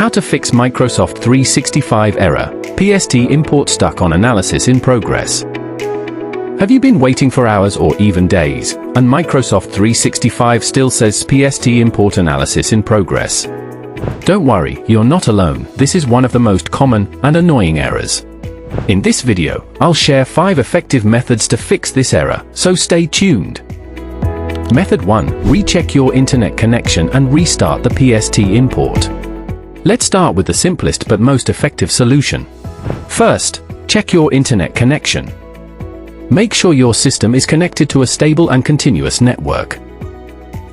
How to fix Microsoft 365 error, PST Import stuck on analysis in progress. Have you been waiting for hours or even days, and Microsoft 365 still says PST Import analysis in progress? Don't worry, you're not alone. This is one of the most common and annoying errors. In this video, I'll share 5 effective methods to fix this error, so stay tuned. Method 1. Recheck your internet connection and restart the PST import. Let's start with the simplest but most effective solution. First, check your internet connection. Make sure your system is connected to a stable and continuous network.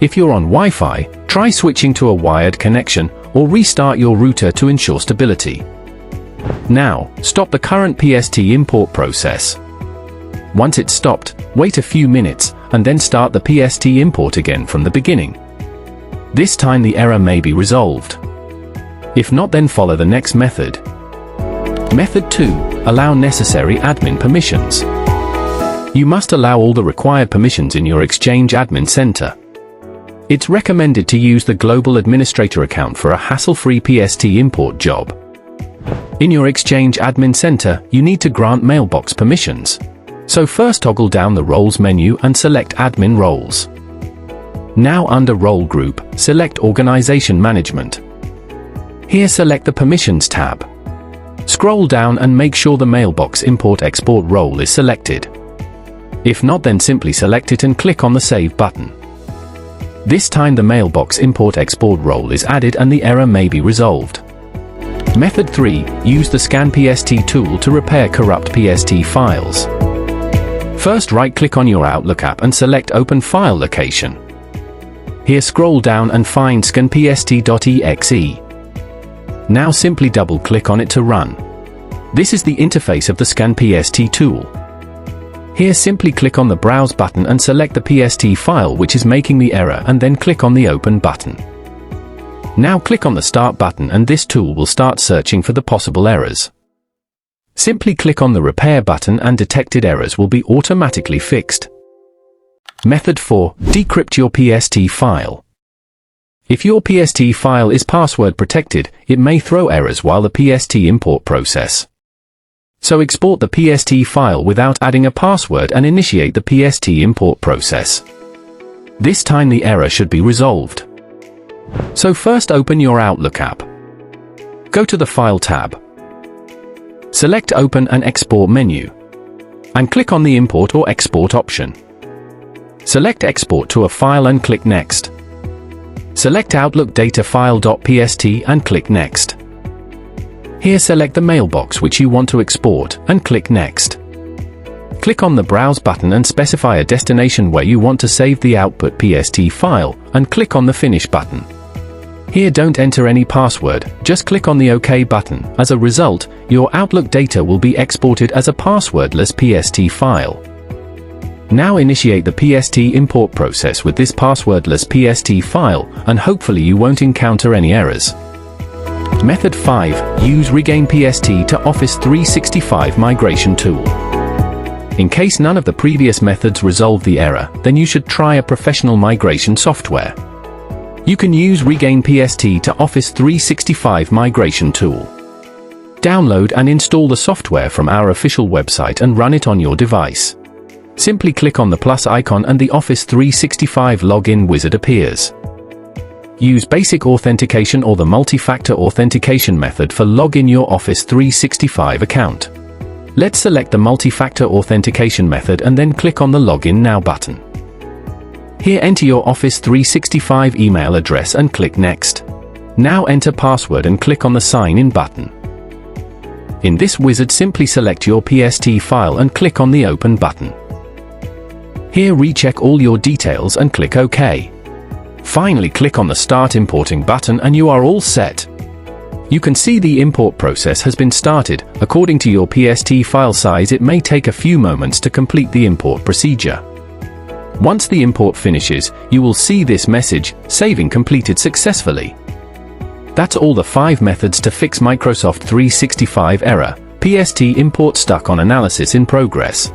If you're on Wi-Fi, try switching to a wired connection or restart your router to ensure stability. Now, stop the current PST import process. Once it's stopped, wait a few minutes, and then start the PST import again from the beginning. This time the error may be resolved. If not, then follow the next method. Method 2. Allow necessary admin permissions. You must allow all the required permissions in your Exchange Admin Center. It's recommended to use the Global Administrator account for a hassle-free PST import job. In your Exchange Admin Center, you need to grant mailbox permissions. So first toggle down the Roles menu and select Admin Roles. Now under Role Group, select Organization Management. Here select the Permissions tab. Scroll down and make sure the Mailbox Import-Export role is selected. If not, then simply select it and click on the Save button. This time the Mailbox Import-Export role is added and the error may be resolved. Method 3. Use the Scan PST tool to repair corrupt PST files. First, right-click on your Outlook app and select Open File Location. Here scroll down and find scanpst.exe. Now simply double-click on it to run. This is the interface of the Scan PST tool. Here simply click on the Browse button and select the PST file which is making the error, and then click on the Open button. Now click on the Start button and this tool will start searching for the possible errors. Simply click on the Repair button and detected errors will be automatically fixed. Method 4. Decrypt your PST file. If your PST file is password protected, it may throw errors while the PST import process. So export the PST file without adding a password and initiate the PST import process. This time the error should be resolved. So first open your Outlook app. Go to the File tab. Select Open and Export menu. And click on the Import or Export option. Select Export to a file and click Next. Select Outlook Data File.pst and click Next. Here select the mailbox which you want to export and click Next. Click on the Browse button and specify a destination where you want to save the output PST file and click on the Finish button. Here don't enter any password, just click on the OK button. As a result, your Outlook data will be exported as a passwordless PST file. Now initiate the PST import process with this passwordless PST file, and hopefully you won't encounter any errors. Method 5. Use Regain PST to Office 365 migration tool. In case none of the previous methods resolve the error, then you should try a professional migration software. You can use Regain PST to Office 365 migration tool. Download and install the software from our official website and run it on your device. Simply click on the plus icon and the Office 365 login wizard appears. Use basic authentication or the multi-factor authentication method for login your Office 365 account. Let's select the multi-factor authentication method and then click on the Login Now button. Here enter your Office 365 email address and click Next. Now enter password and click on the Sign In button. In this wizard simply select your PST file and click on the Open button. Here recheck all your details and click OK. Finally click on the Start Importing button and you are all set. You can see the import process has been started. According to your PST file size, it may take a few moments to complete the import procedure. Once the import finishes, you will see this message, Saving completed successfully. That's all the 5 methods to fix Microsoft 365 error, PST import stuck on analysis in progress.